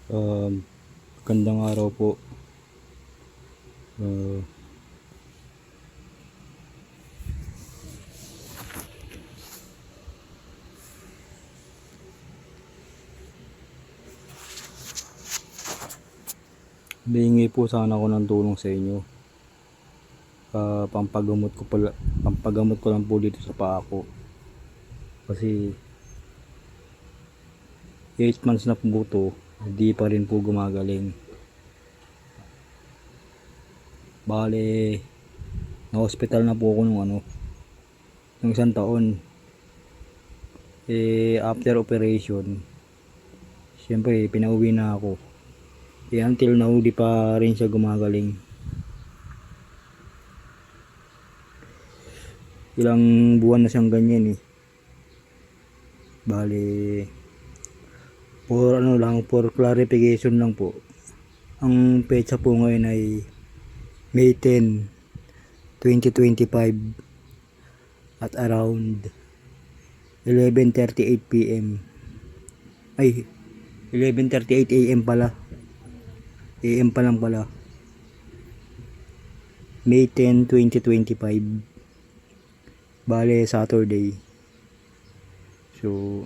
Um, Magandang araw po. Uh, Hihingi po sana ako ng tulong sa inyo. Pampagamot ko lang po dito sa paa ko. Kasi 8 months na po to, hindi pa rin po gumagaling. Bale, na-hospital na po ako nung isang taon. After operation, siyempre pinauwi na ako. Until now, di pa rin siya gumagaling. Ilang buwan na siyang ganyan eh. Bale, for clarification lang po. Ang petsa po ngayon ay May 10, 2025 at around 11:38 PM. Ay, 11:38 AM pala. AM pa lang pala. May 10, 2025. Bale, Saturday. So,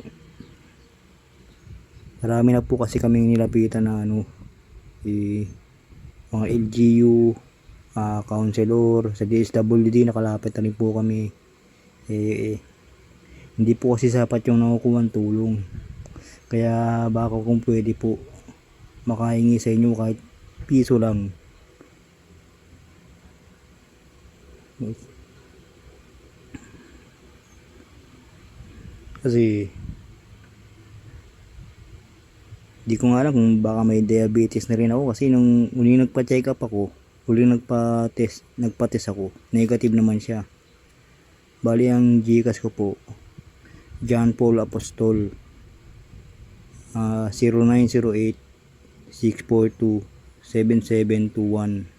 marami na po kasi kaming nilapitan na mga LGU, counselor, sa DSWD nakalapit na rin po kami. Hindi po kasi sapat yung nakukuha tulong. Kaya baka kung pwede po makahingi sa inyo kahit piso lang. Kasi di ko nga alam kung baka may diabetes na rin ako, kasi nung huling nagpa-check up ako, nagpa-test ako, negative naman siya. Bali ang GCash ko po, John Paul Apostol, 0908 642 7721.